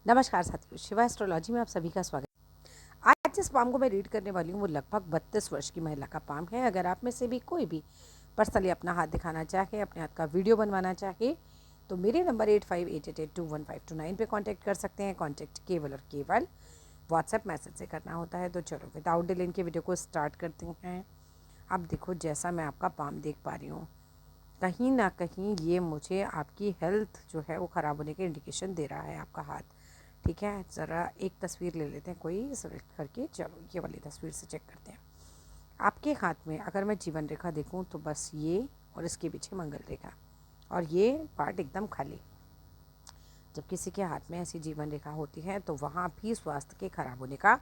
नमस्कार साथियों, शिवा एस्ट्रोलॉजी में आप सभी का स्वागत है। आज जिस पाम को मैं रीड करने वाली हूँ वो लगभग 32 वर्ष की महिला का पाम है। अगर आप में से भी कोई भी पर्सनली अपना हाथ दिखाना चाहे, अपने हाथ का वीडियो बनवाना चाहे, तो मेरे नंबर 8588215229 पे कांटेक्ट कर सकते हैं। कांटेक्ट केवल और केवल व्हाट्सएप मैसेज से करना होता है। तो चलो विदाउट डिले इनके वीडियो को स्टार्ट करते हैं। अब देखो, जैसा मैं आपका पाम देख पा रही हूँ, कहीं ना कहीं ये मुझे आपकी हेल्थ जो है वो ख़राब होने के इंडिकेशन दे रहा है आपका हाथ। ठीक है, ज़रा एक तस्वीर ले लेते हैं कोई सेलेक्ट करके। चलो ये वाली तस्वीर से चेक करते हैं। आपके हाथ में अगर मैं जीवन रेखा देखूं तो बस ये और इसके पीछे मंगल रेखा, और ये पार्ट एकदम खाली। जब किसी के हाथ में ऐसी जीवन रेखा होती है तो वहाँ भी स्वास्थ्य के खराब होने का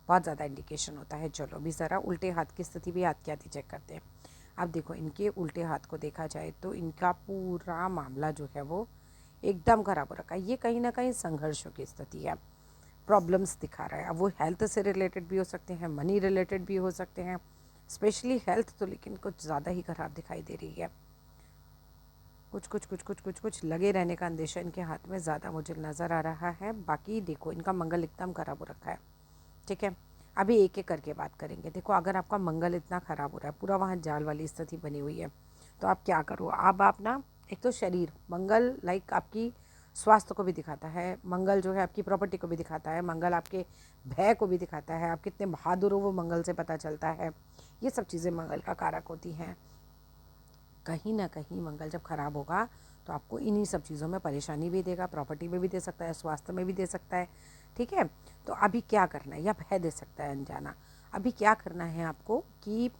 बहुत ज़्यादा इंडिकेशन होता है। चलो अभी ज़रा उल्टे हाथ की स्थिति भी हाथ की आती चेक करते हैं। अब देखो, इनके उल्टे हाथ को देखा जाए तो इनका पूरा मामला जो है वो एकदम खराब हो रखा है। ये कहीं ना कहीं संघर्षों की स्थिति है, प्रॉब्लम्स दिखा रहा है। अब वो हेल्थ से रिलेटेड भी हो सकते हैं, मनी रिलेटेड भी हो सकते हैं। स्पेशली हेल्थ तो लेकिन कुछ ज़्यादा ही खराब दिखाई दे रही है। कुछ लगे रहने का अंदेशा इनके हाथ में ज़्यादा मुझे नज़र आ रहा है। बाकी देखो, इनका मंगल एकदम खराब हो रखा है। ठीक है, अभी एक एक करके बात करेंगे। देखो, अगर आपका मंगल इतना ख़राब हो रहा है, पूरा वहाँ जाल वाली स्थिति बनी हुई है, तो आप क्या करो। अब आप ना, एक तो शरीर मंगल लाइक आपकी स्वास्थ्य को भी दिखाता है, मंगल जो है आपकी प्रॉपर्टी को भी दिखाता है, मंगल आपके भय को भी दिखाता है, आप कितने बहादुर हो वो मंगल से पता चलता है। ये सब चीज़ें मंगल का कारक होती हैं। कहीं ना कहीं मंगल जब खराब होगा तो आपको इन्हीं सब चीज़ों में परेशानी भी देगा, प्रॉपर्टी में भी दे सकता है, स्वास्थ्य में भी दे सकता है। ठीक है, तो अभी क्या करना है, या भय दे सकता है अनजाना। अभी क्या करना है आपको कि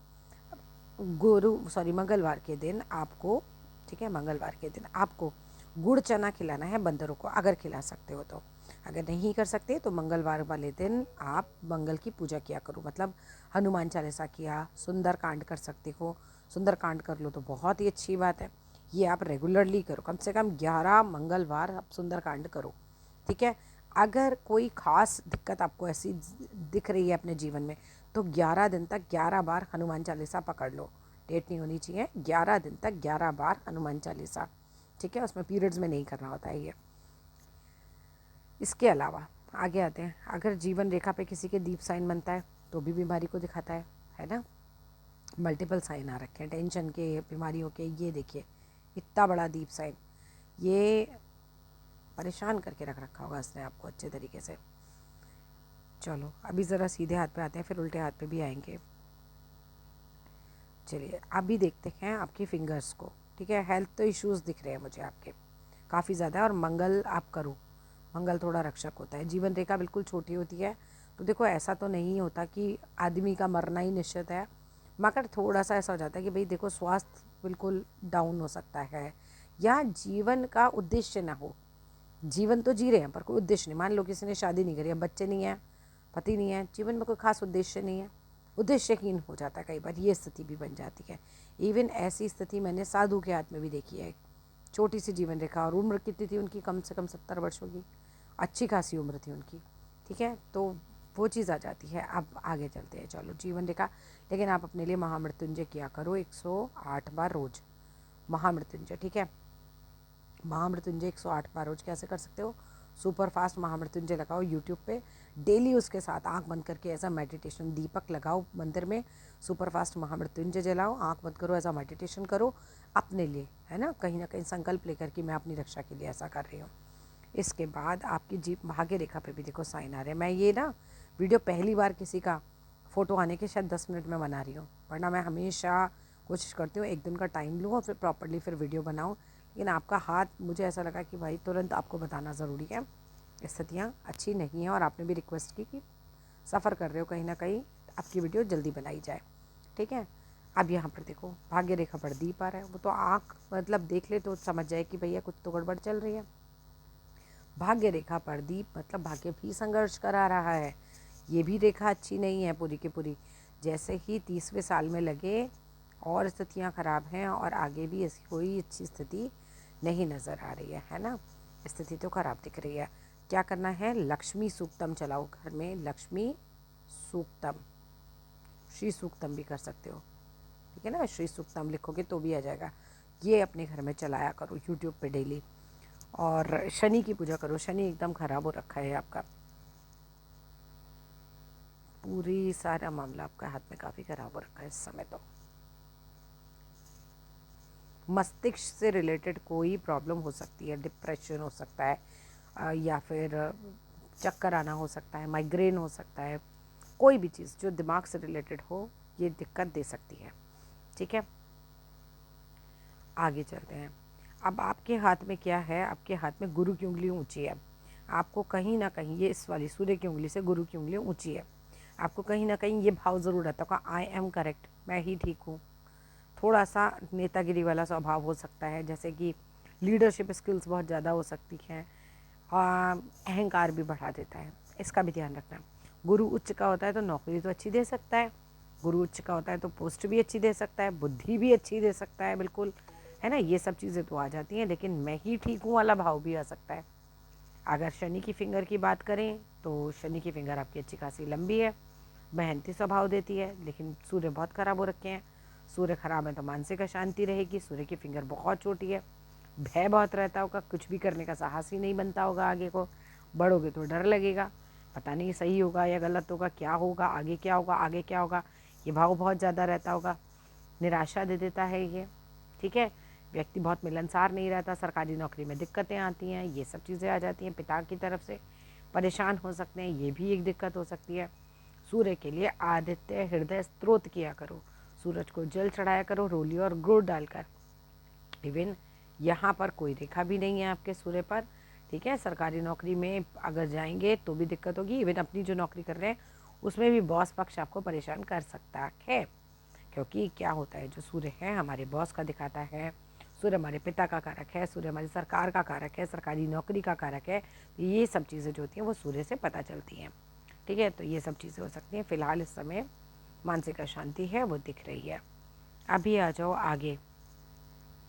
मंगलवार के दिन आपको, ठीक है, मंगलवार के दिन आपको गुड़ चना खिलाना है बंदरों को, अगर खिला सकते हो तो। अगर नहीं कर सकते तो मंगलवार वाले दिन आप मंगल की पूजा किया करो। मतलब हनुमान चालीसा किया, सुंदर कांड कर सकते हो, सुंदर कांड कर लो तो बहुत ही अच्छी बात है। ये आप रेगुलरली करो, कम से कम 11 मंगलवार आप सुंदर कांड करो। ठीक है, अगर कोई ख़ास दिक्कत आपको ऐसी दिख रही है अपने जीवन में, तो 11 दिन तक 11 बार हनुमान चालीसा पकड़ लो। डेट नहीं होनी चाहिए, 11 दिन तक 11 बार हनुमान चालीसा। ठीक है, उसमें पीरियड्स में नहीं करना होता है ये। इसके अलावा आगे आते हैं। अगर जीवन रेखा पे किसी के दीप साइन बनता है तो भी बीमारी को दिखाता है ना। मल्टीपल साइन आ रखे हैं टेंशन के, बीमारियों के। ये देखिए, इतना बड़ा दीप साइन, ये परेशान करके रख रखा होगा इसने आपको अच्छे तरीके से। चलो अभी ज़रा सीधे हाथ पे आते हैं, फिर उल्टे हाथ पे भी आएंगे। चलिए अभी देखते हैं आपकी फिंगर्स को। ठीक है, हेल्थ तो इश्यूज़ दिख रहे हैं मुझे आपके काफ़ी ज़्यादा। और मंगल आप करो, मंगल थोड़ा रक्षक होता है। जीवन रेखा बिल्कुल छोटी होती है, तो देखो ऐसा तो नहीं होता कि आदमी का मरना ही निश्चित है, मगर थोड़ा सा ऐसा हो जाता है कि भाई देखो, स्वास्थ्य बिल्कुल डाउन हो सकता है, या जीवन का उद्देश्य ना हो। जीवन तो जी रहे हैं पर कोई उद्देश्य नहीं। मान लो किसी ने शादी नहीं करी, अब बच्चे नहीं हैं, पति नहीं है, जीवन में कोई खास उद्देश्य नहीं है, उद्देश्यहीन हो जाता है कई बार, ये स्थिति भी बन जाती है। इवन ऐसी स्थिति मैंने साधु के हाथ में भी देखी है। छोटी सी जीवन रेखा, और उम्र कितनी थी उनकी, कम से कम 70 वर्ष होगी, अच्छी खासी उम्र थी उनकी। ठीक है, तो वो चीज़ आ जाती है। अब आगे चलते हैं। चलो जीवन रेखा, लेकिन आप अपने लिए महामृत्युंजय किया करो 108 बार रोज महामृत्युंजय। ठीक है, महामृत्युंजय 108 बार रोज कैसे कर सकते हो। सुपर फास्ट महामृत्युंजय लगाओ यूट्यूब पे, डेली उसके साथ आंख बंद करके ऐसा मेडिटेशन, दीपक लगाओ मंदिर में, सुपर फास्ट महामृत्युंजय जलाओ, आंख बंद करो, ऐसा मेडिटेशन करो अपने लिए, है ना कहीं संकल्प लेकर कि मैं अपनी रक्षा के लिए ऐसा कर रही हूँ। इसके बाद आपकी जीप भाग्य रेखा पे भी देखो साइन आ रहे हैं। मैं ये ना वीडियो पहली बार किसी का फ़ोटो आने के शायद 10 मिनट में बना रही हूँ, वरना मैं हमेशा कोशिश करती हूँ एक दिन का टाइम लूँ और फिर प्रॉपर्ली फिर वीडियो बनाऊँ। लेकिन आपका हाथ, मुझे ऐसा लगा कि भाई तुरंत आपको बताना ज़रूरी है। स्थितियाँ अच्छी नहीं हैं, और आपने भी रिक्वेस्ट की कि सफ़र कर रहे हो कहीं ना कहीं, आपकी वीडियो जल्दी बनाई जाए। ठीक है, अब यहाँ पर देखो भाग्य रेखा पर दीप आ रहा है। वो तो आँख मतलब देख ले तो समझ जाए कि भैया कुछ तो गड़बड़ चल रही है। भाग्य रेखा पर दीप मतलब भाग्य भी संघर्ष करा रहा है। ये भी रेखा अच्छी नहीं है पूरी की पूरी। जैसे ही 30वें साल में लगे और स्थितियाँ खराब हैं, और आगे भी ऐसी कोई अच्छी स्थिति नहीं नज़र आ रही है ना। स्थिति तो खराब दिख रही है। क्या करना है, लक्ष्मी सूक्तम चलाओ घर में, लक्ष्मी सूक्तम, श्री सूक्तम भी कर सकते हो। ठीक है ना, श्री सूक्तम लिखोगे तो भी आ जाएगा। ये अपने घर में चलाया करो यूट्यूब पे डेली। और शनि की पूजा करो। शनि एकदम ख़राब हो रखा है आपका, पूरी सारा मामला आपका हाथ में काफ़ी ख़राब हो रखा है इस समय। तो मस्तिष्क से रिलेटेड कोई प्रॉब्लम हो सकती है, डिप्रेशन हो सकता है, या फिर चक्कर आना हो सकता है, माइग्रेन हो सकता है, कोई भी चीज़ जो दिमाग से रिलेटेड हो ये दिक्कत दे सकती है। ठीक है, आगे चलते हैं। अब आपके हाथ में क्या है, आपके हाथ में गुरु की उंगली ऊंची है। आपको कहीं ना कहीं ये इस वाली सूर्य की उंगली से गुरु की उंगली ऊंची है। आपको कहीं ना कहीं ये भाव ज़रूर रहता होगा, आई एम करेक्ट, मैं ही ठीक हूँ। थोड़ा सा नेतागिरी वाला स्वभाव हो सकता है, जैसे कि लीडरशिप स्किल्स बहुत ज़्यादा हो सकती हैं। अहंकार भी बढ़ा देता है, इसका भी ध्यान रखना। गुरु उच्च का होता है तो नौकरी तो अच्छी दे सकता है, गुरु उच्च का होता है तो पोस्ट भी अच्छी दे सकता है, बुद्धि भी अच्छी दे सकता है, बिल्कुल है ना, ये सब चीज़ें तो आ जाती हैं। लेकिन मैं ही ठीक हूँ वाला भाव भी आ सकता है। अगर शनि की फिंगर की बात करें तो शनि की फिंगर आपकी अच्छी खासी लंबी है, मेहनती स्वभाव देती है, लेकिन सूर्य बहुत ख़राब हो रखे हैं। सूर्य खराब है तो मानसिक अशांति रहेगी। सूर्य की फिंगर बहुत छोटी है, भय बहुत रहता होगा, कुछ भी करने का साहस ही नहीं बनता होगा। आगे को बढ़ोगे तो डर लगेगा, पता नहीं सही होगा या गलत होगा, क्या होगा आगे, क्या होगा आगे, क्या होगा, ये भाव बहुत ज़्यादा रहता होगा। निराशा दे देता है ये। ठीक है, व्यक्ति बहुत मिलनसार नहीं रहता, सरकारी नौकरी में दिक्कतें आती हैं, ये सब चीज़ें आ जाती हैं। पिता की तरफ से परेशान हो सकते हैं, ये भी एक दिक्कत हो सकती है। सूर्य के लिए आदित्य हृदय स्त्रोत किया करो, सूरज को जल चढ़ाया करो रोली और गुड़ डालकर। इवन यहाँ पर कोई रेखा भी नहीं है आपके सूर्य पर। ठीक है, सरकारी नौकरी में अगर जाएंगे तो भी दिक्कत होगी। इवन अपनी जो नौकरी कर रहे हैं उसमें भी बॉस पक्ष आपको परेशान कर सकता है, क्योंकि क्या होता है, जो सूर्य है हमारे बॉस का दिखाता है, सूर्य हमारे पिता का कारक है, सूर्य हमारी सरकार का कारक है, सरकारी नौकरी का कारक है। तो ये सब चीज़ें जो होती हैं वो सूर्य से पता चलती हैं। ठीक है, तो ये सब चीज़ें हो सकती हैं। फ़िलहाल इस समय मानसिक अशांति है वो दिख रही है। अभी आ जाओ आगे,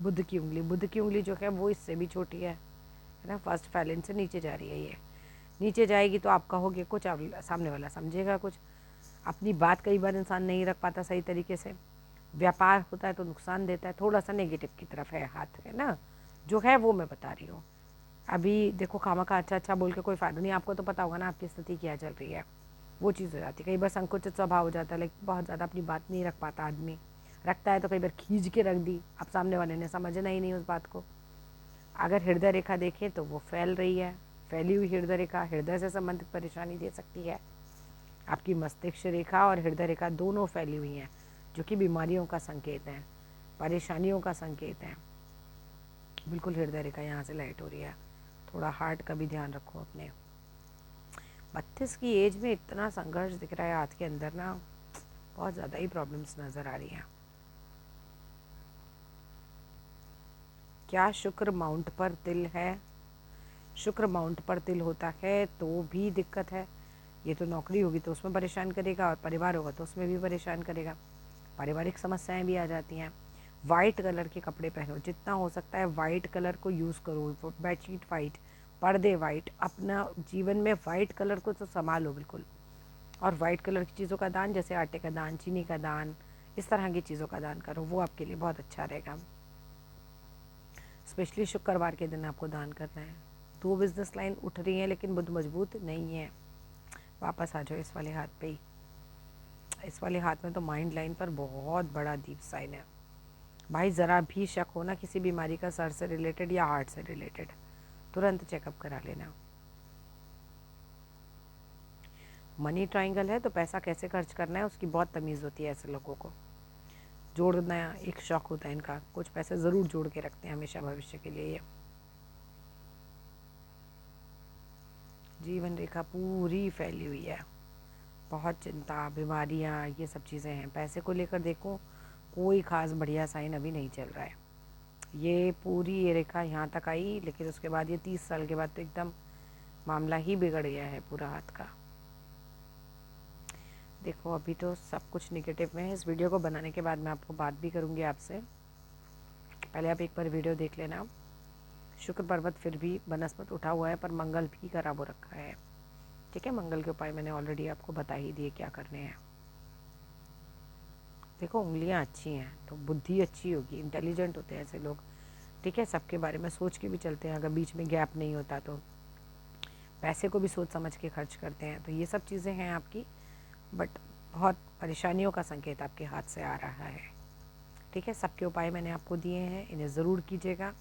बुध की उंगली। बुध की उंगली जो है वो इससे भी छोटी है ना, फर्स्ट फैलेंस से नीचे जा रही है। ये नीचे जाएगी तो आप कहोगे कुछ, सामने वाला समझेगा कुछ। अपनी बात कई बार इंसान नहीं रख पाता सही तरीके से। व्यापार होता है तो नुकसान देता है, थोड़ा सा नेगेटिव की तरफ है हाथ, है ना, जो है वो मैं बता रही हूँ। अभी देखो, खामा का अच्छा अच्छा बोल के कोई फ़ायदा नहीं, आपको तो पता होगा ना आपकी स्थिति क्या चल रही है। वो चीज़ हो जाती है, कई बार संकुचित स्वभाव हो जाता है, लाइक बहुत ज़्यादा अपनी बात नहीं रख पाता आदमी। रखता है तो कई बार खींच के रख दी, अब सामने वाले ने समझना ही नहीं उस बात को। अगर हृदय रेखा देखें तो वो फैल रही है, फैली हुई हृदय रेखा हृदय से संबंधित परेशानी दे सकती है। आपकी मस्तिष्क रेखा और हृदय रेखा दोनों फैली हुई हैं, जो कि बीमारियों का संकेत है, परेशानियों का संकेत है। बिल्कुल हृदय रेखा यहाँ से लाइट हो रही है। थोड़ा हार्ट का भी ध्यान रखो अपने। 32 की एज में इतना संघर्ष दिख रहा है हाथ के अंदर ना, बहुत ज़्यादा ही प्रॉब्लम्स नज़र आ रही हैं। क्या शुक्र माउंट पर तिल है? शुक्र माउंट पर तिल होता है तो भी दिक्कत है। ये तो नौकरी होगी तो उसमें परेशान करेगा, और परिवार होगा तो उसमें भी परेशान करेगा। पारिवारिक समस्याएं भी आ जाती हैं। वाइट कलर के कपड़े पहनो, जितना हो सकता है वाइट कलर को यूज़ करो। बेडशीट वाइट, पर्दे वाइट, अपना जीवन में वाइट कलर को तो संभालो बिल्कुल। और वाइट कलर की चीज़ों का दान, जैसे आटे का दान, चीनी का दान, इस तरह की चीज़ों का दान करो, वो आपके लिए बहुत अच्छा रहेगा। स्पेशली शुक्रवार के दिन आपको दान करना है। 2 बिजनेस लाइन उठ रही हैं लेकिन बुध मजबूत नहीं है। वापस आ जाओ इस वाले हाथ पे ही। इस वाले हाथ में तो माइंड लाइन पर बहुत बड़ा डीप साइन है भाई। ज़रा भी शक हो ना किसी बीमारी का, सर से रिलेटेड या हार्ट से रिलेटेड, तुरंत चेकअप करा लेना। मनी ट्रायंगल है तो पैसा कैसे खर्च करना है उसकी बहुत तमीज़ होती है ऐसे लोगों को। जोड़ना एक शौक होता है इनका, कुछ पैसे ज़रूर जोड़ के रखते हैं हमेशा भविष्य के लिए। ये जीवन रेखा पूरी फैली हुई है, बहुत चिंता, बीमारियाँ, ये सब चीज़ें हैं। पैसे को लेकर देखो कोई ख़ास बढ़िया साइन अभी नहीं चल रहा है। ये पूरी ये रेखा यहाँ तक आई, लेकिन उसके बाद ये 30 साल के बाद तो एकदम मामला ही बिगड़ गया है पूरा हाथ का। देखो अभी तो सब कुछ निगेटिव में है। इस वीडियो को बनाने के बाद मैं आपको बात भी करूँगी आपसे, पहले आप एक बार वीडियो देख लेना। शुक्र पर्वत फिर भी बनस्पत उठा हुआ है, पर मंगल भी खराब हो रखा है। ठीक है, मंगल के उपाय मैंने ऑलरेडी आपको बता ही दिए क्या करने हैं। देखो उंगलियां अच्छी हैं तो बुद्धि अच्छी होगी, इंटेलिजेंट होते हैं ऐसे लोग। ठीक है, सबके बारे में सोच के भी चलते हैं, अगर बीच में गैप नहीं होता तो पैसे को भी सोच समझ के खर्च करते हैं। तो ये सब चीज़ें हैं आपकी, बट बहुत परेशानियों का संकेत आपके हाथ से आ रहा है। ठीक है, सबके उपाय मैंने आपको दिए हैं, इन्हें ज़रूर कीजिएगा।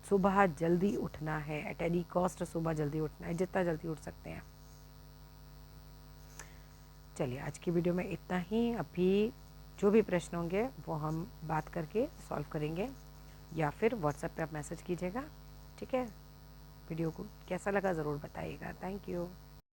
सुबह जल्दी उठना है, एट एनी कॉस्ट सुबह जल्दी उठना है, जितना जल्दी उठ सकते हैं। चलिए, आज की वीडियो में इतना ही। अभी जो भी प्रश्न होंगे वो हम बात करके सॉल्व करेंगे, या फिर व्हाट्सएप पे आप मैसेज कीजिएगा। ठीक है, वीडियो को कैसा लगा ज़रूर बताइएगा। Thank you.